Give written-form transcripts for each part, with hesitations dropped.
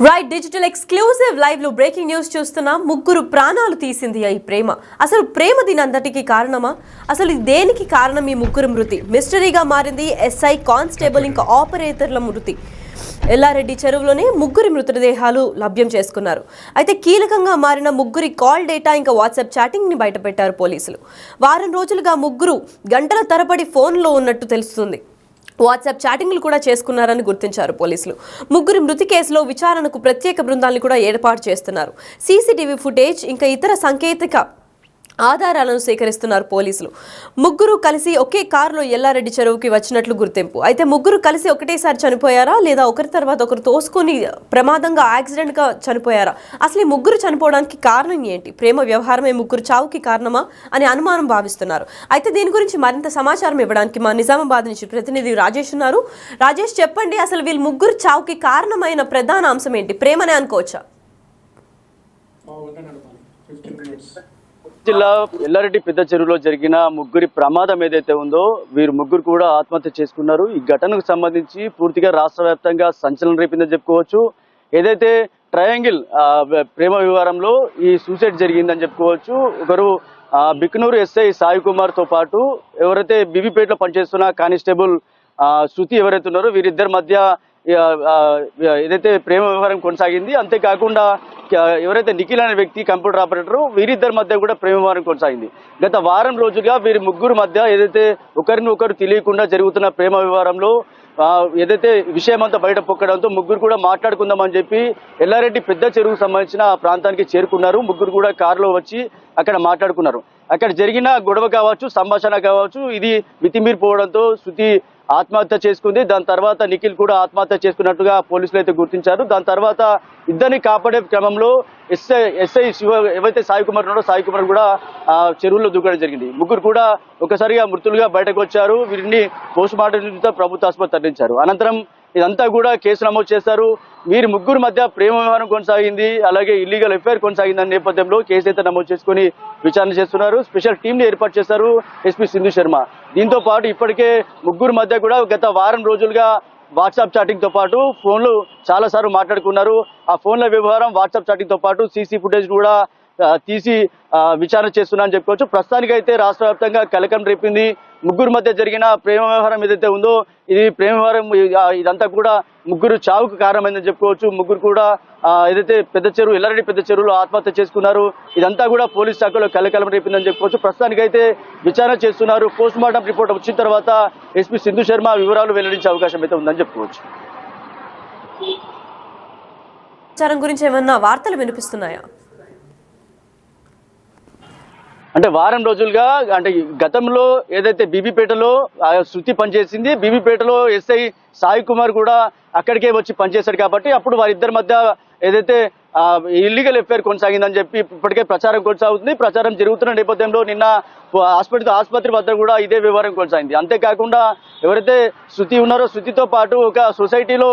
Right digital exclusive live లో breaking news చూస్తున్నా. ముగ్గురు ప్రాణాలు తీసింది ఈ ప్రేమ. అసలు ప్రేమ దీనంతటికి కారణమా? అసలు దేనికి కారణం ఈ ముగ్గురు మృతి? మిస్టరీగా మారింది ఎస్ఐ, కానిస్టేబుల్ ఇంకా ఆపరేటర్ల మృతి. ఎల్లారెడ్డి చెరువులోనే ముగ్గురి మృతదేహాలు లభ్యం చేసుకున్నారు. అయితే కీలకంగా మారిన ముగ్గురి కాల్ డేటా ఇంకా వాట్సాప్ చాటింగ్ ని బయటపెట్టారు పోలీసులు. వారం రోజులుగా ముగ్గురు గంటల తరబడి ఫోన్లో ఉన్నట్టు తెలుస్తుంది. వాట్సాప్ చాటింగ్లు కూడా చేసుకున్నారని గుర్తించారు పోలీసులు. ముగ్గురి మృతి కేసులో విచారణకు ప్రత్యేక బృందాలను కూడా ఏర్పాటు చేస్తున్నారు. సీసీటీవీ ఫుటేజ్ ఇంకా ఇతర సాంకేతిక ఆధారాలను సేకరిస్తున్నారు పోలీసులు. ముగ్గురు కలిసి ఒకే కారులో ఎల్లారెడ్డి చెరువుకి వచ్చినట్లు గుర్తింపు. అయితే ముగ్గురు కలిసి ఒకటేసారి చనిపోయారా లేదా ఒకరి తర్వాత ఒకరు తోసుకొని ప్రమాదంగా యాక్సిడెంట్గా చనిపోయారా? అసలు ఈ ముగ్గురు చనిపోవడానికి కారణం ఏంటి? ప్రేమ వ్యవహారమే ముగ్గురు చావుకి కారణమా అని అనుమానం భావిస్తున్నారు. అయితే దీని గురించి మరింత సమాచారం ఇవ్వడానికి మా నిజామాబాద్ నుంచి ప్రతినిధి రాజేష్ ఉన్నారు. రాజేష్, చెప్పండి, అసలు వీళ్ళు ముగ్గురు చావుకి కారణమైన ప్రధాన అంశం ఏంటి? ప్రేమనే అనుకోవచ్చా? జిల్లా ఎల్లారెడ్డి పెద్ద చెరువులో జరిగిన ముగ్గురి ప్రమాదం ఏదైతే ఉందో వీరు ముగ్గురు కూడా ఆత్మహత్య చేసుకున్నారు. ఈ ఘటనకు సంబంధించి పూర్తిగా రాష్ట్ర వ్యాప్తంగా సంచలనం రేపిందని చెప్పుకోవచ్చు. ఏదైతే ట్రయాంగిల్ ప్రేమ వ్యవహారంలో ఈ సూసైడ్ జరిగిందని చెప్పుకోవచ్చు. ఒకరు బిక్నూరు ఎస్ఐ సాయి కుమార్ తో పాటు ఎవరైతే బీబీపేటలో పనిచేస్తున్న కానిస్టేబుల్ శృతి ఎవరైతే ఉన్నారో వీరిద్దరి మధ్య ఏదైతే ప్రేమ వ్యవహారం కొనసాగింది. అంతేకాకుండా ఎవరైతే నిఖిల్ అనే వ్యక్తి కంప్యూటర్ ఆపరేటర్ వీరిద్దరి మధ్య కూడా ప్రేమ వ్యవహారం కొనసాగింది. గత వారం రోజులుగా వీరి ముగ్గురు మధ్య ఏదైతే ఒకరిని ఒకరు తెలియకుండా జరుగుతున్న ప్రేమ వ్యవహారంలో ఏదైతే విషయం అంతా బయట పొక్కడంతో ముగ్గురు కూడా మాట్లాడుకుందామని చెప్పి ఎల్లారెడ్డి పెద్ద చెరువుకు సంబంధించిన ఆ ప్రాంతానికి చేరుకున్నారు. ముగ్గురు కూడా కారులో వచ్చి అక్కడ మాట్లాడుకున్నారు. అక్కడ జరిగిన గొడవ కావచ్చు, సంభాషణ కావచ్చు, ఇది మితిమీరిపోవడంతో శృతి ఆత్మహత్య చేసుకుంది. దాని తర్వాత నిఖిల్ కూడా ఆత్మహత్య చేసుకున్నట్టుగా పోలీసులు అయితే గుర్తించారు. దాని తర్వాత ఇద్దరిని కాపాడే క్రమంలో ఎస్ఐ శివ ఏవైతే సాయి కుమార్ ఉన్నాడో సాయి కుమార్ కూడా చెరువుల్లో దూకడం జరిగింది. ముగ్గురు కూడా ఒకసారిగా మృతులుగా బయటకు వచ్చారు. వీరిని పోస్ట్ మార్టం నిమిత్తం ప్రభుత్వ ఆసుపత్రి తరలించారు. అనంతరం ఇదంతా కూడా కేసు నమోదు చేశారు. వీరి ముగ్గురు మధ్య ప్రేమ వ్యవహారం కొనసాగింది, అలాగే ఇల్లీగల్ ఎఫ్ఐఆర్ కొనసాగిందనే నేపథ్యంలో కేసు అయితే నమోదు చేసుకుని విచారణ చేస్తున్నారు. స్పెషల్ టీంని ఏర్పాటు చేశారు ఎస్పీ సింధు శర్మ. దీంతో పాటు ఇప్పటికే ముగ్గురు మధ్య కూడా గత వారం రోజులుగా వాట్సాప్ చాటింగ్ తో పాటు ఫోన్లు చాలా సార్లు మాట్లాడుకున్నారు. ఆ ఫోన్ల వ్యవహారం వాట్సాప్ చాటింగ్ తో పాటు సీసీ ఫుటేజ్ కూడా తీసి విచారణ చేస్తున్నారని చెప్పుకోవచ్చు. ప్రస్తుతానికైతే రాష్ట్ర వ్యాప్తంగా కలకం రేపింది. ముగ్గురు మధ్య జరిగిన ప్రేమ వ్యవహారం ఏదైతే ఉందో ఇది ప్రేమ వ్యవహారం ఇదంతా కూడా ముగ్గురు చావుకు కారణమైందని చెప్పుకోవచ్చు. ముగ్గురు కూడా ఏదైతే ఎల్లారెడ్డి పెద్ద చెరువులో ఆత్మహత్య చేసుకున్నారు. ఇదంతా కూడా పోలీస్ శాఖలో కలకలం రేపిందని చెప్పుకోవచ్చు. ప్రస్తుతానికైతే విచారణ చేస్తున్నారు. పోస్ట్ మార్టం రిపోర్ట్ వచ్చిన తర్వాత ఎస్పీ సింధు శర్మ వివరాలు వెల్లడించే అవకాశం అయితే ఉందని చెప్పుకోవచ్చు. విచారణ గురించి ఏమన్నా వార్తలు వినిపిస్తున్నాయా? అంటే వారం రోజులుగా అంటే గతంలో ఏదైతే బీబీపేటలో శృతి పనిచేసింది, బీబీపేటలో ఎస్ఐ సాయి కుమార్ కూడా అక్కడికే వచ్చి పనిచేశాడు కాబట్టి అప్పుడు వారిద్దరి మధ్య ఏదైతే ఇల్లీగల్ ఎఫ్ఐఆర్ కొనసాగిందని చెప్పి ఇప్పటికే ప్రచారం కొనసాగుతుంది. ప్రచారం జరుగుతున్న నేపథ్యంలో నిన్న ఆసుపత్రి వద్ద కూడా ఇదే వ్యవహారం కొనసాగింది. అంతేకాకుండా ఎవరైతే శృతి ఉన్నారో శృతితో పాటు ఒక సొసైటీలో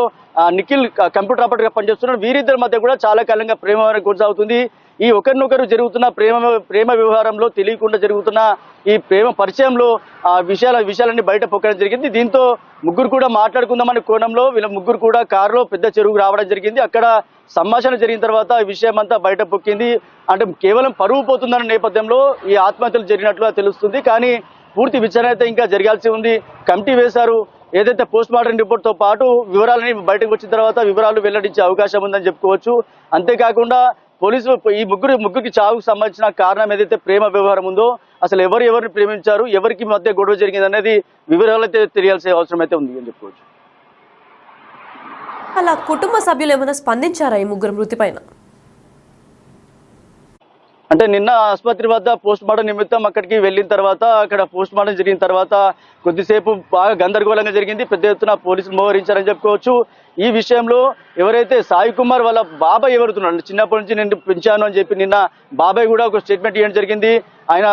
నిఖిల్ కంప్యూటర్ ఆపరేటర్గా పనిచేస్తున్నారు. వీరిద్దరి మధ్య కూడా చాలా కాలంగా ప్రేమ వ్యవహారం కొనసాగుతుంది. ఈ ఒకరినొకరు జరుగుతున్న ప్రేమ వ్యవహారంలో తెలియకుండా జరుగుతున్న ఈ ప్రేమ పరిచయంలో విషయాలన్నీ బయట పొక్కడం జరిగింది. దీంతో ముగ్గురు కూడా మాట్లాడుకుందామనే కోణంలో వీళ్ళ ముగ్గురు కూడా కారులో పెద్ద చెరువుకు రావడం జరిగింది. అక్కడ సంభాషణ జరిగిన తర్వాత ఈ విషయం అంతా బయట పొక్కింది. అంటే కేవలం పరువు పోతుందన్న నేపథ్యంలో ఈ ఆత్మహత్యలు జరిగినట్లుగా తెలుస్తుంది. కానీ పూర్తి విచారణ అయితే ఇంకా జరగాల్సి ఉంది. కమిటీ వేశారు. ఏదైతే పోస్ట్ మార్టం రిపోర్ట్ తో పాటు వివరాలని బయటకు వచ్చిన తర్వాత వివరాలు వెల్లడించే అవకాశం ఉందని చెప్పుకోవచ్చు. అంతేకాకుండా పోలీసులు ఈ ముగ్గురికి చావుకు సంబంధించిన కారణం ఏదైతే ప్రేమ వ్యవహారం ఉందో అసలు ఎవరిని ప్రేమించారు, ఎవరికి మధ్య గొడవ జరిగింది అనేది వివరాలు అయితే తెలియాల్సిన అవసరం అయితే ఉంది అని చెప్పుకోవచ్చు. అలా కుటుంబ సభ్యులు ఏమైనా స్పందించారా ఈ ముగ్గురు మృతి పైన? అంటే నిన్న ఆసుపత్రి వద్ద పోస్ట్ మార్టం నిమిత్తం అక్కడికి వెళ్ళిన తర్వాత అక్కడ పోస్ట్ మార్టం జరిగిన తర్వాత కొద్దిసేపు బాగా గందరగోళంగా జరిగింది. పెద్ద ఎత్తున పోలీసులు మోహరించారని చెప్పుకోవచ్చు. ఈ విషయంలో ఎవరైతే సాయి కుమార్ వాళ్ళ బాబాయ్ ఎవరుతున్నాడు, చిన్నప్పటి నుంచి నేను పెంచాను అని చెప్పి నిన్న బాబాయ్ కూడా ఒక స్టేట్మెంట్ ఇవ్వడం జరిగింది. ఆయన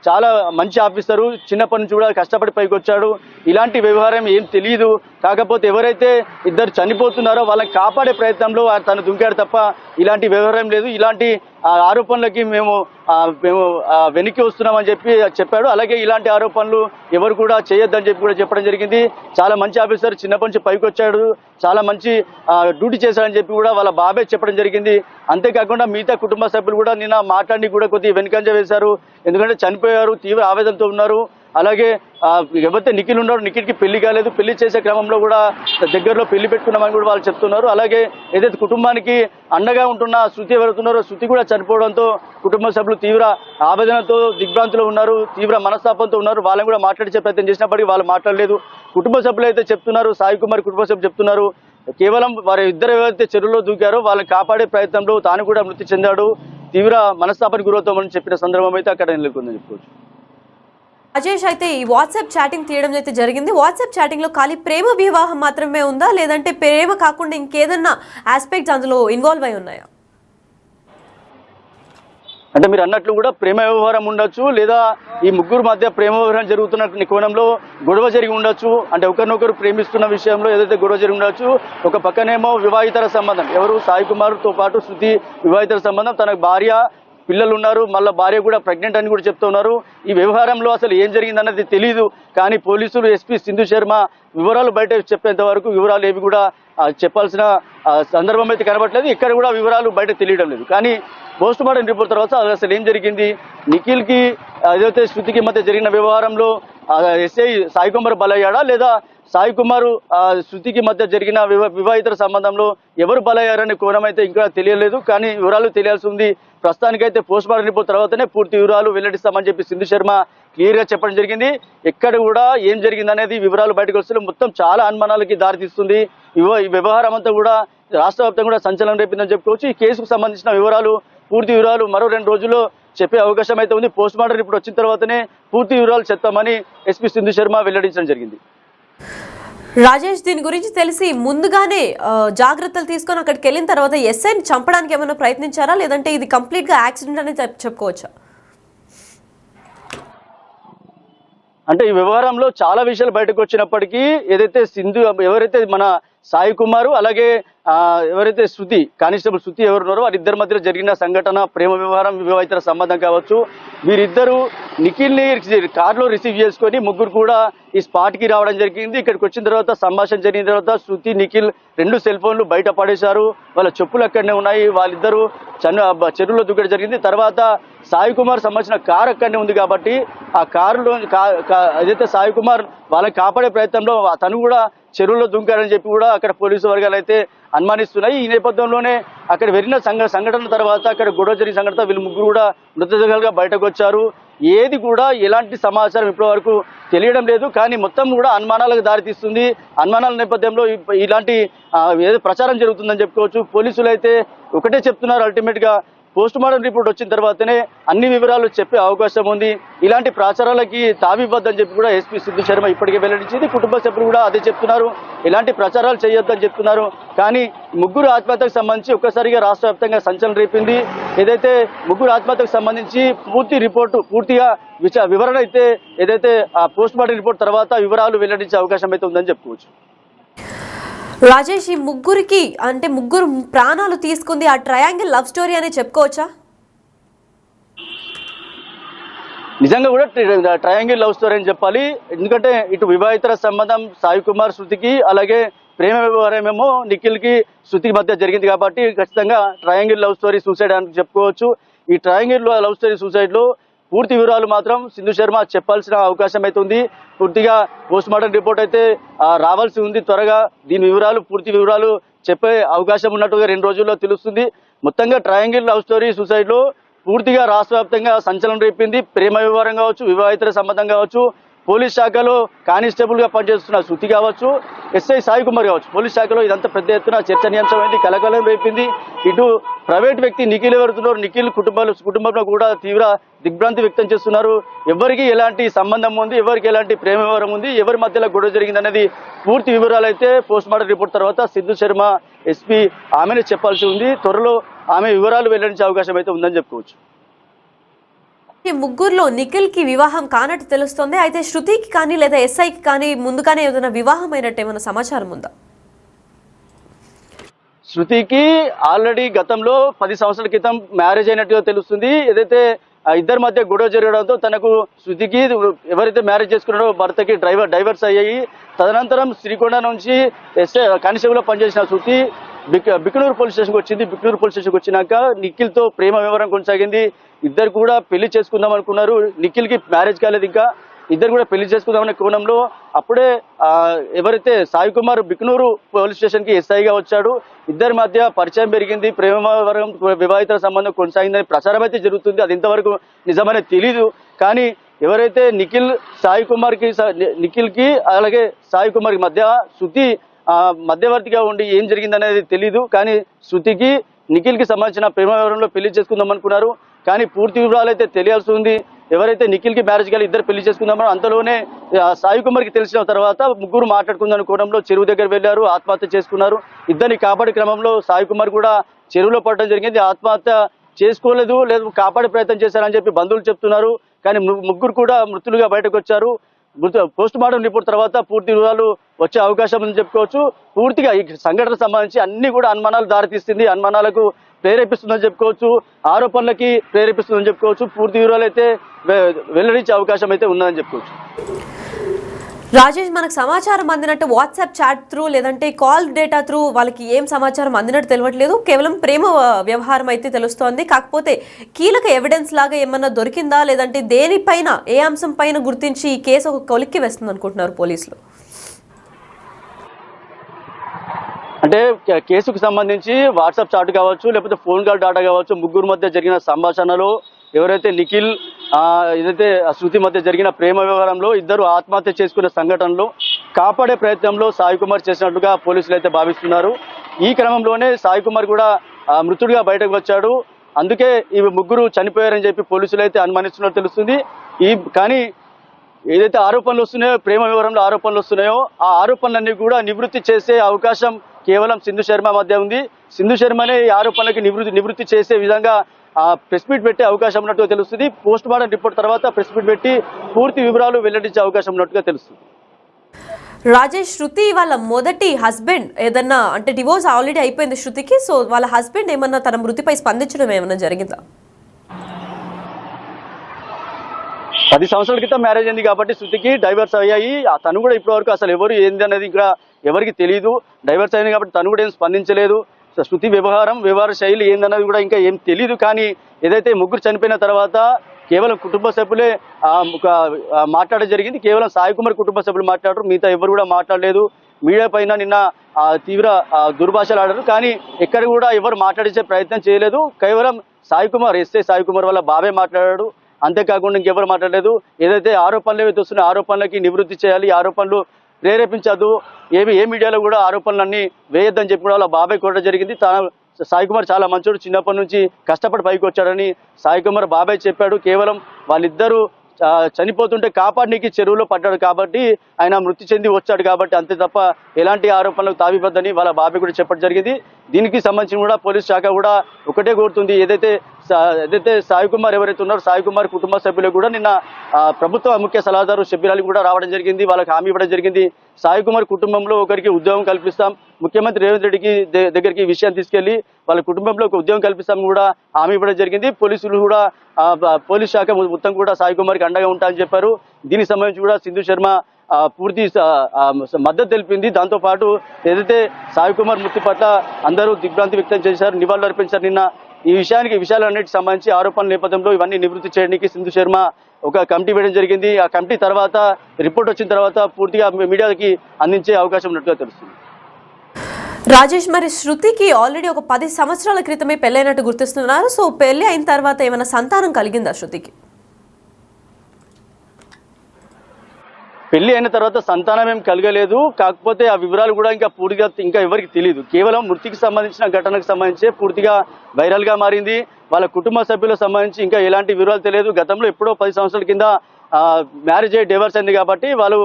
చాలా మంచి ఆఫీసరు, చిన్నప్పటి నుంచి కూడా కష్టపడి పైకి వచ్చాడు. ఇలాంటి వ్యవహారం ఏం తెలియదు. కాకపోతే ఎవరైతే ఇద్దరు చనిపోతున్నారో వాళ్ళని కాపాడే ప్రయత్నంలో తను దుంకాడు తప్ప ఇలాంటి వ్యవహారం లేదు. ఇలాంటి ఆరోపణలకి మేము వెనక్కి వస్తున్నామని చెప్పాడు. అలాగే ఇలాంటి ఆరోపణలు ఎవరు కూడా చేయొద్దని చెప్పి కూడా చెప్పడం జరిగింది. చాలా మంచి ఆఫీసర్, చిన్నప్పటి నుంచి పైకి వచ్చాడు, చాలా మంచి డ్యూటీ చేశాడని చెప్పి కూడా వాళ్ళ బాబాయ్ చెప్పడం జరిగింది. అంతేకాకుండా మిగతా కుటుంబ సభ్యులు కూడా నిన్న మాట్లాడి కూడా కొద్దిగా వెనుకంజ వేశారు. ఎందుకంటే చనిపోయారు, తీవ్ర ఆవేదనతో ఉన్నారు. అలాగే ఎవరైతే నిఖిల్ ఉన్నారో నిఖిల్కి పెళ్లి కాలేదు, పెళ్లి చేసే క్రమంలో కూడా దగ్గరలో పెళ్లి పెట్టుకున్నామని కూడా వాళ్ళు చెప్తున్నారు. అలాగే ఏదైతే కుటుంబానికి అండగా ఉంటున్న శృతి ఎవరుతున్నారో శృతి కూడా చనిపోవడంతో కుటుంబ సభ్యులు తీవ్ర ఆవేదనతో దిగ్భ్రాంతిలో ఉన్నారు, తీవ్ర మనస్తాపంతో ఉన్నారు. వాళ్ళని కూడా మాట్లాడించే ప్రయత్నం చేసినప్పటికీ వాళ్ళు మాట్లాడలేదు. కుటుంబ సభ్యులు అయితే చెప్తున్నారు, సాయి కుమార్ కుటుంబ సభ్యులు చెప్తున్నారు, కేవలం వారి ఇద్దరు ఎవరైతే చెరువులో దూకారో వాళ్ళని కాపాడే ప్రయత్నంలో తాను కూడా మృతి చెందాడు, తీవ్ర మనస్తాపానికి గురవుతామని చెప్పిన సందర్భం అయితే అక్కడ నెలకొందని చెప్పుకోవచ్చు. రాజేష్, అయితే ఈ వాట్సాప్ చాటింగ్ తీయడం అయితే జరిగింది. వాట్సాప్ చాటింగ్ లో ఖాళీ ప్రేమ వివాహం మాత్రమే ఉందా, లేదంటే ప్రేమ కాకుండా ఇంకేదన్నా ఆస్పెక్ట్స్ అందులో ఇన్వాల్వ్ అయి ఉన్నాయా? అంటే మీరు అన్నట్లు కూడా ప్రేమ వ్యవహారం ఉండొచ్చు, లేదా ఈ ముగ్గురు మధ్య ప్రేమ వ్యవహారం జరుగుతున్న కోణంలో గొడవ జరిగి ఉండొచ్చు. అంటే ఒకరినొకరు ప్రేమిస్తున్న విషయంలో ఏదైతే గొడవ జరిగి ఉండొచ్చు. ఒక పక్కనేమో వివాహితర సంబంధం, ఎవరు సాయి కుమార్తో పాటు శృతి వివాహితర సంబంధం, తనకు భార్య పిల్లలు ఉన్నారు, మళ్ళీ భార్య కూడా ప్రెగ్నెంట్ అని కూడా చెప్తున్నారు. ఈ వ్యవహారంలో అసలు ఏం జరిగిందన్నది తెలియదు. కానీ పోలీసులు ఎస్పీ సింధు శర్మ వివరాలు బయట చెప్పేంత వరకు వివరాలు ఏవి కూడా చెప్పాల్సిన సందర్భం అయితే కనబడలేదు. ఇక్కడ కూడా వివరాలు బయట తెలియడం లేదు. కానీ పోస్ట్ మార్టం రిపోర్ట్ తర్వాత అసలు ఏం జరిగింది, నిఖిల్కి ఏదైతే శృతికి మధ్య జరిగిన వ్యవహారంలో ఎస్ఐ సాయి కుమార్ బలయ్యాడా, లేదా సాయి కుమార్ శృతికి మధ్య జరిగిన వివాహితర సంబంధంలో ఎవరు బలయ్యారనే కోణం అయితే ఇంకా తెలియలేదు. కానీ వివరాలు తెలియాల్సి ఉంది. ప్రస్తుతానికైతే పోస్ట్ మార్టం రిపోర్ట్ తర్వాతనే పూర్తి వివరాలు వెల్లడిస్తామని చెప్పి సింధు శర్మ క్లియర్గా చెప్పడం జరిగింది. ఎక్కడ కూడా ఏం జరిగింది అనేది వివరాలు బయటకు వస్తే మొత్తం చాలా అనుమానాలకి దారితీస్తుంది. ఈ వ్యవహారం అంతా కూడా రాష్ట్ర వ్యాప్తంగా కూడా సంచలనం రేపిందని చెప్పుకోవచ్చు. ఈ కేసుకు సంబంధించిన వివరాలు, పూర్తి వివరాలు మరో 2 రోజుల్లో చెప్పే అవకాశం అయితే ఉంది. పోస్ట్ మార్టం రిపోర్ట్ వచ్చిన తర్వాతనే పూర్తి వివరాలు చెప్తామని ఎస్పీ సింధు శర్మ వెల్లడించడం జరిగింది. రాజేష్, దీని గురించి తెలిసి ముందుగానే జాగ్రత్తలు తీసుకొని అక్కడికి వెళ్ళిన తర్వాత ఎస్ఐని చంపడానికి ఏమైనా ప్రయత్నించారా, లేదంటే ఇది కంప్లీట్గా యాక్సిడెంట్ అని చెప్పుకోవచ్చా? అంటే ఈ వ్యవహారంలో చాలా విషయాలు బయటకు వచ్చినప్పటికీ ఏదైతే సింధు ఎవరైతే మన సాయి కుమార్ అలాగే ఎవరైతే శృతి కానిస్టేబుల్ శృతి ఎవరున్నారో వారిద్దరి మధ్యలో జరిగిన సంఘటన ప్రేమ వ్యవహారం, వివాహితర సంబంధం కావచ్చు. వీరిద్దరూ నిఖిల్ని కారులో రిసీవ్ చేసుకొని ముగ్గురు కూడా ఈ స్పాట్కి రావడం జరిగింది. ఇక్కడికి వచ్చిన తర్వాత సంభాషణ జరిగిన తర్వాత శృతి, నిఖిల్ 2 సెల్ ఫోన్లు బయట పడేశారు. వాళ్ళ చెప్పులు అక్కడనే ఉన్నాయి. వాళ్ళిద్దరూ చెరువులో దూకడం జరిగింది. తర్వాత సాయి కుమార్ సంబంధించిన కారు అక్కడనే ఉంది కాబట్టి ఆ కారులో ఏదైతే సాయి కుమార్ వాళ్ళని కాపాడే ప్రయత్నంలో తను కూడా చెరువులో దుంకాడని చెప్పి కూడా అక్కడ పోలీసు వర్గాలు అయితే అనుమానిస్తున్నాయి. ఈ నేపథ్యంలోనే అక్కడ వెళ్ళిన సంఘటన తర్వాత అక్కడ గొడవ జరిగిన సంఘటన వీళ్ళు ముగ్గురు కూడా మృతదేహాలుగా బయటకు వచ్చారు. ఏది కూడా ఎలాంటి సమాచారం ఇప్పటి వరకు తెలియడం లేదు. కానీ మొత్తం కూడా అనుమానాలకు దారితీస్తుంది. అనుమానాల నేపథ్యంలో ఇలాంటి ఏదో ప్రచారం జరుగుతుందని చెప్పుకోవచ్చు. పోలీసులు అయితే ఒకటే చెప్తున్నారు, అల్టిమేట్గా పోస్ట్ మార్టం రిపోర్ట్ వచ్చిన తర్వాతనే అన్ని వివరాలు చెప్పే అవకాశం ఉంది. ఇలాంటి ప్రచారాలకి తావివ్వద్దని చెప్పి కూడా ఎస్పీ సింధు శర్మ ఇప్పటికే వెల్లడించింది. కుటుంబ సభ్యులు కూడా అదే చెప్తున్నారు, ఇలాంటి ప్రచారాలు చేయొద్దని చెప్తున్నారు. కానీ ముగ్గురు ఆత్మహత్యకు సంబంధించి ఒక్కసారిగా రాష్ట్ర వ్యాప్తంగా సంచలనం రేపింది. ఏదైతే ముగ్గురు ఆత్మహత్యకు సంబంధించి పూర్తి రిపోర్టు పూర్తిగా వివరణ అయితే ఏదైతే పోస్ట్ మార్టం రిపోర్ట్ తర్వాత వివరాలు వెల్లడించే అవకాశం అయితే ఉందని చెప్పుకోవచ్చు. రాజేష్, ఈ ముగ్గురికి అంటే ముగ్గురు ప్రాణాలు తీసుకుంది ఆ ట్రయాంగిల్ లవ్ స్టోరీ అనే చెప్పుకోవచ్చా? నిజంగా కూడా ట్రయాంగిల్ లవ్ స్టోరీ అని చెప్పాలి. ఎందుకంటే ఇటు వివాహితర సంబంధం సాయి కుమార్ శృతికి, అలాగే ప్రేమ వ్యవహారమేమో నిఖిల్కి శృతికి మధ్య జరిగింది కాబట్టి ఖచ్చితంగా ట్రయాంగిల్ లవ్ స్టోరీ సూసైడ్ అని చెప్పుకోవచ్చు. ఈ ట్రయాంగిల్ లవ్ స్టోరీ సూసైడ్లో పూర్తి వివరాలు మాత్రం సింధు శర్మ చెప్పాల్సిన అవకాశం అయితే ఉంది. పూర్తిగా పోస్ట్ మార్టం రిపోర్ట్ అయితే రావాల్సి ఉంది త్వరగా. దీని వివరాలు పూర్తి వివరాలు చెప్పే అవకాశం ఉన్నట్టుగా 2 రోజుల్లో తెలుస్తుంది. మొత్తంగా ట్రయాంగిల్ లవ్ స్టోరీ సూసైడ్లో పూర్తిగా రాష్ట్ర వ్యాప్తంగా సంచలనం రేపింది. ప్రేమ వ్యవహారం కావచ్చు, వివాహితర సంబంధం కావచ్చు, పోలీస్ శాఖలో కానిస్టేబుల్గా పనిచేస్తున్న శృతి కావచ్చు, ఎస్ఐ సాయి కుమార్ కావచ్చు, పోలీస్ శాఖలో ఇదంతా పెద్ద ఎత్తున చర్చనీయాంశమైంది, కలకలం రేపింది. ఇటు ప్రైవేట్ వ్యక్తి నిఖిల్ ఎవరుతున్నారు, నిఖిల్ కుటుంబంలో కూడా తీవ్ర దిగ్భ్రాంతి వ్యక్తం చేస్తున్నారు. ఎవరికి ఎలాంటి సంబంధం ఉంది, ఎవరికి ఎలాంటి ప్రేమ వ్యవహారం ఉంది, ఎవరి మధ్యలో గొడవ జరిగింది అనేది పూర్తి వివరాలు అయితే పోస్ట్ మార్టం రిపోర్ట్ తర్వాత సింధు శర్మ ఎస్పీ ఆమెనే చెప్పాల్సి ఉంది. త్వరలో ఆమె వివరాలు వెల్లడించే అవకాశం అయితే ఉందని చెప్పుకోవచ్చు. ఈ ముగ్గురులో నిఖిల్ కి వివాహం కానట్టు తెలుస్తోంది. అయితే శృతికి కానీ లేదా ఎస్ఐకి కానీ ముందుగానే ఏదైనా వివాహం అయినట్టు ఏమైనా సమాచారం ఉందా? శృతికి ఆల్రెడీ గతంలో 10 సంవత్సరాల క్రితం మ్యారేజ్ అయినట్టుగా తెలుస్తుంది. ఏదైతే ఇద్దరి మధ్య గొడవ జరగడంతో తనకు శృతికి ఎవరైతే మ్యారేజ్ చేసుకున్నాడో భర్తకి డైవర్స్ అయ్యాయి. తదనంతరం శ్రీకొండ నుంచి ఎస్ఐ కానిస్టేబుల్ పనిచేసిన శృతి బికనూరు పోలీస్ స్టేషన్కి వచ్చింది. బికనూరు పోలీస్ స్టేషన్కి వచ్చినాక నిఖిల్తో ప్రేమ వ్యవహారం కొనసాగింది. ఇద్దరు కూడా పెళ్లి చేసుకుందాం అనుకున్నారు. నిఖిల్కి మ్యారేజ్ కాలేదు, ఇంకా ఇద్దరు కూడా పెళ్లి చేసుకుందామనే కోణంలో అప్పుడే ఎవరైతే సాయి కుమార్ బికనూరు పోలీస్ స్టేషన్కి ఎస్ఐగా వచ్చాడు. ఇద్దరి మధ్య పరిచయం పెరిగింది, ప్రేమ వ్యవహారం వివాహిత సంబంధం కొనసాగిందని ప్రచారం అయితే జరుగుతుంది. అది ఇంతవరకు నిజమనే తెలీదు. కానీ ఎవరైతే నిఖిల్కి అలాగే సాయి కుమార్కి మధ్య శృతి మధ్యవర్తిగా ఉండి ఏం జరిగిందనేది తెలీదు. కానీ శృతికి నిఖిల్కి సంబంధించిన ప్రేమ వ్యవహారంలో పెళ్లి చేసుకుందాం అనుకున్నారు. కానీ పూర్తి వివరాలు అయితే తెలియాల్సి ఉంది. ఎవరైతే నిఖిల్కి మ్యారేజ్ కాలి ఇద్దరు పెళ్లి చేసుకుందామో అంతలోనే సాయి కుమార్కి తెలిసిన తర్వాత ముగ్గురు మాట్లాడుకుందాం కోణంలో చెరువు దగ్గర వెళ్ళారు, ఆత్మహత్య చేసుకున్నారు. ఇద్దరిని కాపాడే క్రమంలో సాయి కుమార్ కూడా చెరువులో పడడం జరిగింది. ఆత్మహత్య చేసుకోలేదు, లేదు కాపాడే ప్రయత్నం చేశారని చెప్పి బంధువులు చెప్తున్నారు. కానీ ముగ్గురు కూడా మృతులుగా బయటకు వచ్చారు. పోస్ట్ మార్టం రిపోర్ట్ తర్వాత పూర్తి వివరాలు వచ్చే అవకాశం ఉందని చెప్పుకోవచ్చు. పూర్తిగా ఈ సంఘటన సంబంధించి అన్ని కూడా అనుమానాలు దారితీస్తుంది, అనుమానాలకు ప్రేరేపిస్తుందని చెప్పుకోవచ్చు, ఆరోపణలకి ప్రేరేపిస్తుందని చెప్పుకోవచ్చు. పూర్తి వివరాలు అయితే వెల్లడించే అవకాశం అయితే ఉందని చెప్పుకోవచ్చు. రాజేష్, మనకు సమాచారం అందినట్టు వాట్సాప్ చాట్ త్రూ లేదంటే కాల్ డేటా త్రూ వాళ్ళకి ఏం సమాచారం అందినట్టు తెలియట్లేదు. కేవలం ప్రేమ వ్యవహారం అయితే తెలుస్తోంది. కాకపోతే కీలక ఎవిడెన్స్ లాగా ఏమన్నా దొరికిందా, లేదంటే దేనిపైన ఏ అంశం పైన గుర్తించి ఈ కేసు ఒక కొలిక్కి వేస్తుంది అనుకుంటున్నారు పోలీసులు? అంటే కేసుకు సంబంధించి వాట్సాప్ చాట్ కావచ్చు, లేకపోతే ఫోన్ కాల్ డాటా కావచ్చు, ముగ్గురు మధ్య జరిగిన సంభాషణలో ఎవరైతే నిఖిల్ ఏదైతే శృతి మధ్య జరిగిన ప్రేమ వ్యవహారంలో ఇద్దరు ఆత్మహత్య చేసుకునే సంఘటనలో కాపాడే ప్రయత్నంలో సాయి కుమార్ చేసినట్లుగా పోలీసులు అయితే భావిస్తున్నారు. ఈ క్రమంలోనే సాయి కుమార్ కూడా మృతుడిగా బయటకు వచ్చాడు. అందుకే ఈ ముగ్గురు చనిపోయారని చెప్పి పోలీసులు అయితే అనుమానిస్తున్నట్టు తెలుస్తుంది. కానీ ఏదైతే ఆరోపణలు వస్తున్నాయో, ప్రేమ వ్యవహారంలో ఆరోపణలు వస్తున్నాయో, ఆ ఆరోపణలన్నీ కూడా నివృత్తి చేసే అవకాశం కేవలం సింధు శర్మ మధ్య ఉంది. సింధు శర్మనే ఈ ఆరోపణలకి నివృత్తి చేసే విధంగా ప్రెస్ మీట్ పెట్టే అవకాశం ఉన్నట్టుగా తెలుస్తుంది. పోస్ట్ మార్టం రిపోర్ట్ తర్వాత ప్రెస్ మీట్ పెట్టి పూర్తి వివరాలు వెల్లడించే అవకాశం ఉన్నట్టుగా తెలుస్తుంది. రాజేష్, శృతి వాళ్ళ మొదటి హస్బెండ్ ఏదన్నా అంటే డివోర్స్ ఆల్రెడీ అయిపోయింది శృతికి. సో వాళ్ళ హస్బెండ్ ఏమన్నా తన మృతిపై స్పందించడం ఏమన్నా జరిగిందా? 10 సంవత్సరాల క్రితం మ్యారేజ్ అయింది కాబట్టి శృతికి డైవర్స్ అయ్యాయి. తను కూడా ఇప్పటివరకు అసలు ఎవరు ఏంది అనేది ఇంకా ఎవరికి తెలియదు. డైవర్స్ అయింది కాబట్టి తను కూడా ఏం స్పందించలేదు. శృతి వ్యవహార శైలి ఏందన్నది కూడా ఇంకా ఏం తెలియదు. కానీ ఏదైతే ముగ్గురు చనిపోయిన తర్వాత కేవలం కుటుంబ సభ్యులే మాట్లాడడం జరిగింది. కేవలం సాయి కుమార్ కుటుంబ సభ్యులు మాట్లాడరు, మిగతా ఎవరు కూడా మాట్లాడలేదు. మీడియా పైన నిన్న తీవ్ర దుర్భాషలు ఆడారు. కానీ ఎక్కడ కూడా ఎవరు మాట్లాడించే ప్రయత్నం చేయలేదు. కేవలం ఎస్ఐ సాయి కుమార్ వాళ్ళ బాబే మాట్లాడాడు. అంతేకాకుండా ఇంకెవరు మాట్లాడలేదు. ఏదైతే ఆరోపణలు ఏవైతే వస్తున్నాయో ఆరోపణలకి నివృత్తి చేయాలి, ఆరోపణలు ప్రేరేపించద్దు, ఏ మీడియాలో కూడా ఆరోపణలన్నీ వేయొద్దని చెప్పి కూడా వాళ్ళ బాబాయ్ కోరడం జరిగింది. సాయి కుమార్ చాలా మంచోడు, చిన్నప్పటి నుంచి కష్టపడి పైకి వచ్చాడని సాయి కుమార్ బాబాయ్ చెప్పాడు. కేవలం వాళ్ళిద్దరూ చనిపోతుంటే కాపాడనీకి చెరువులో పడ్డాడు కాబట్టి ఆయన మృతి చెంది వచ్చాడు కాబట్టి అంతే తప్ప ఎలాంటి ఆరోపణలకు తావిపద్దని వాళ్ళ బాబాయ్ కూడా చెప్పడం జరిగింది. దీనికి సంబంధించి కూడా పోలీస్ శాఖ కూడా ఒకటే కోరుతుంది. ఏదైతే సాయి కుమార్ ఎవరైతే ఉన్నారో సాయి కుమార్ కుటుంబ సభ్యులకు కూడా నిన్న ప్రభుత్వ ముఖ్య సలహాదారు షబ్బీర్ అలీ కూడా రావడం జరిగింది. వాళ్ళకి హామీ ఇవ్వడం జరిగింది. సాయి కుమార్ కుటుంబంలో ఒకరికి ఉద్యోగం కల్పిస్తాం, ముఖ్యమంత్రి రేవంత్ రెడ్డికి దగ్గరికి ఈ విషయం తీసుకెళ్లి వాళ్ళ కుటుంబంలో ఒక ఉద్యోగం కల్పిస్తాం కూడా హామీ ఇవ్వడం జరిగింది. పోలీసులు కూడా పోలీస్ శాఖ మొత్తం కూడా సాయి కుమార్కి అండగా ఉంటారని చెప్పారు. దీనికి సంబంధించి కూడా సింధు శర్మ పూర్తి మద్దతు తెలిపింది. దాంతోపాటు ఏదైతే సాయి కుమార్ మృతి పట్ల అందరూ దిగ్భ్రాంతి వ్యక్తం చేశారు, నివాళులు అర్పించారు. నిన్న ఈ విషయాలన్నిటికి సంబంధించి ఆరోపణల నేపథ్యంలో ఇవన్నీ నివృత్తి చేయడానికి సింధు శర్మ ఒక కమిటీ వేయడం జరిగింది. ఆ కమిటీ తర్వాత రిపోర్ట్ వచ్చిన తర్వాత పూర్తిగా మీడియాకి అందించే అవకాశం ఉన్నట్టుగా తెలుస్తుంది. రాజేష్, మరి శృతికి ఆల్రెడీ ఒక 10 సంవత్సరాల క్రితమే పెళ్ళైనట్టు గుర్తిస్తున్నారు. సో పెళ్లి అయిన తర్వాత ఏమైనా సంతానం కలిగిందా శృతికి? పెళ్లి అయిన తర్వాత సంతానం ఏం కలగలేదు. కాకపోతే ఆ వివరాలు కూడా ఇంకా పూర్తిగా ఎవరికి తెలియదు. కేవలం మృతికి సంబంధించిన ఘటనకు సంబంధించి పూర్తిగా వైరల్ గా మారింది. వాళ్ళ కుటుంబ సభ్యులకు సంబంధించి ఇంకా ఎలాంటి వివరాలు తెలియదు. గతంలో ఎప్పుడో 10 సంవత్సరాల కింద మ్యారేజ్ అయ్యి డైవర్స్ అయింది కాబట్టి వాళ్ళు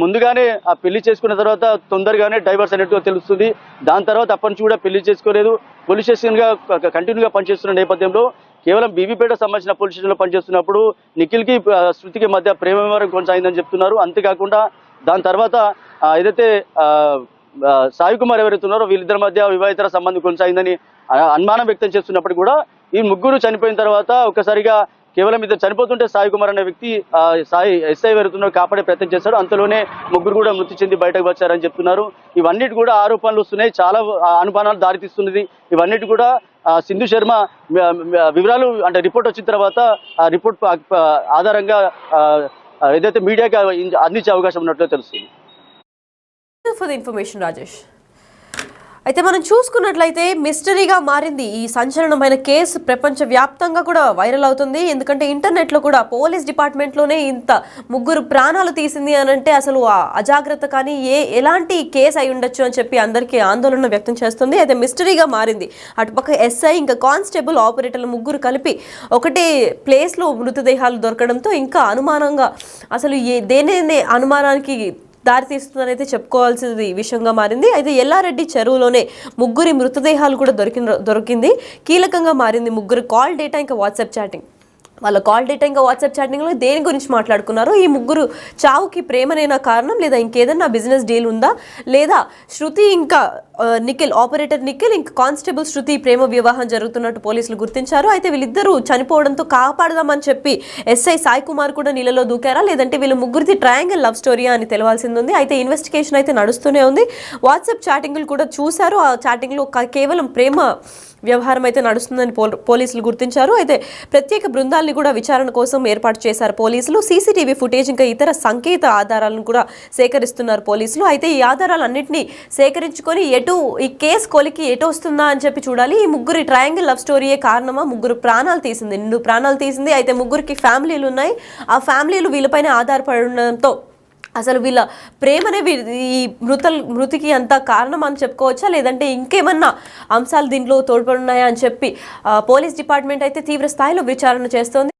ముందుగానే ఆ పెళ్లి చేసుకున్న తర్వాత తొందరగానే డైవర్స్ అయినట్టుగా తెలుస్తుంది. దాని తర్వాత అప్పటి నుంచి కూడా పెళ్లి చేసుకోలేదు. పోలీస్ స్టేషన్ గా కంటిన్యూగా పనిచేస్తున్న నేపథ్యంలో కేవలం బీబీపేట సంబంధించిన పోలీస్ స్టేషన్లో పనిచేస్తున్నప్పుడు నిఖిల్కి శృతికి మధ్య ప్రేమ వ్యవహారం కొనసాగిందని చెప్తున్నారు. అంతేకాకుండా దాని తర్వాత ఏదైతే సాయి కుమార్ ఎవరైతే ఉన్నారో వీళ్ళిద్దరి మధ్య వివాహితర సంబంధం కొనసాగిందని అనుమానం వ్యక్తం చేస్తున్నప్పుడు కూడా ఈ ముగ్గురు చనిపోయిన తర్వాత ఒక్కసారిగా కేవలం ఇద్దరు చనిపోతుంటే సాయి కుమార్ అనే వ్యక్తి సాయి ఎస్ఐ ఎవరుతున్నారో కాపాడే ప్రయత్నం చేశాడు. అంతలోనే ముగ్గురు కూడా మృతి చెంది బయటకు వచ్చారని చెప్తున్నారు. ఇవన్నిటి కూడా ఆరోపణలు వస్తున్నాయి, చాలా అనుమానాలు దారితీస్తున్నది. ఇవన్నిటి కూడా సింధు శర్మ వివరాలు అంటే రిపోర్ట్ వచ్చిన తర్వాత ఆ రిపోర్ట్ ఆధారంగా ఏదైతే మీడియాకి అందించే అవకాశం ఉన్నట్లు తెలుస్తుంది. For the information Rajesh. అయితే మనం చూసుకున్నట్లయితే మిస్టరీగా మారింది ఈ సంచలనమైన కేసు. ప్రపంచవ్యాప్తంగా కూడా వైరల్ అవుతుంది. ఎందుకంటే ఇంటర్నెట్లో కూడా పోలీస్ డిపార్ట్మెంట్లోనే ఇంత ముగ్గురు ప్రాణాలు తీసింది అని అంటే అసలు అజాగ్రత్త కానీ ఎలాంటి కేసు అయి ఉండొచ్చు అని చెప్పి అందరికీ ఆందోళన వ్యక్తం చేస్తుంది. అయితే మిస్టరీగా మారింది. అటుపక్క ఎస్ఐ ఇంకా కానిస్టేబుల్ ఆపరేటర్లు ముగ్గురు కలిపి ఒకటే ప్లేస్లో మృతదేహాలు దొరకడంతో ఇంకా అనుమానంగా అసలు దేని అనుమానానికి దారితీస్తుందని అయితే చెప్పుకోవాల్సింది విషయంగా మారింది. అయితే ఎల్లారెడ్డి చెరువులోనే ముగ్గురి మృతదేహాలు కూడా దొరికింది. కీలకంగా మారింది ముగ్గురు కాల్ డేటా ఇంకా వాట్సాప్ చాటింగ్. వాళ్ళ కాల్ డేటా ఇంకా వాట్సాప్ చాటింగ్లో దేని గురించి మాట్లాడుకున్నారు, ఈ ముగ్గురు చావుకి ప్రేమనేనా కారణం, లేదా ఇంకేదన్నా బిజినెస్ డీల్ ఉందా, లేదా శృతి ఇంకా నిఖిల్ ఆపరేటర్ నిఖిల్ ఇంకా కానిస్టేబుల్ శృతి ప్రేమ వివాహం జరుగుతున్నట్టు పోలీసులు గుర్తించారు. అయితే వీళ్ళిద్దరూ చనిపోవడంతో కాపాడదామని చెప్పి ఎస్ఐ సాయి కుమార్ కూడా నీళ్ళలో దూకారా, లేదంటే వీళ్ళు ముగ్గురిది ట్రయాంగిల్ లవ్ స్టోరీయా అని తెలవాల్సింది ఉంది. అయితే ఇన్వెస్టిగేషన్ అయితే నడుస్తూనే ఉంది. వాట్సాప్ చాటింగ్లు కూడా చూశారు. ఆ చాటింగ్లో కేవలం ప్రేమ వ్యవహారం అయితే నడుస్తుందని పోలీసులు గుర్తించారు. అయితే ప్రత్యేక బృందాలని కూడా విచారణ కోసం ఏర్పాటు చేశారు పోలీసులు. సీసీటీవీ ఫుటేజ్ ఇంకా ఇతర సంకేత ఆధారాలను కూడా సేకరిస్తున్నారు పోలీసులు. అయితే ఈ ఆధారాలన్నింటినీ సేకరించుకొని ఈ కేసు కొలికి ఎటు వస్తుందా అని చెప్పి చూడాలి. ఈ ముగ్గురి ట్రయాంగిల్ లవ్ స్టోరీయే కారణమా, ముగ్గురు ప్రాణాలు తీసింది, 2 ప్రాణాలు తీసింది. అయితే ముగ్గురికి ఫ్యామిలీలు ఉన్నాయి. ఆ ఫ్యామిలీలు వీళ్ళపైన ఆధారపడి ఉండడంతో అసలు వీళ్ళ ప్రేమనే ఈ మృతికి అంత కారణం అని చెప్పుకోవచ్చా, లేదంటే ఇంకేమన్నా అంశాలు దీంట్లో తోడ్పడున్నాయా అని చెప్పి పోలీస్ డిపార్ట్మెంట్ అయితే తీవ్ర స్థాయిలో విచారణ చేస్తోంది.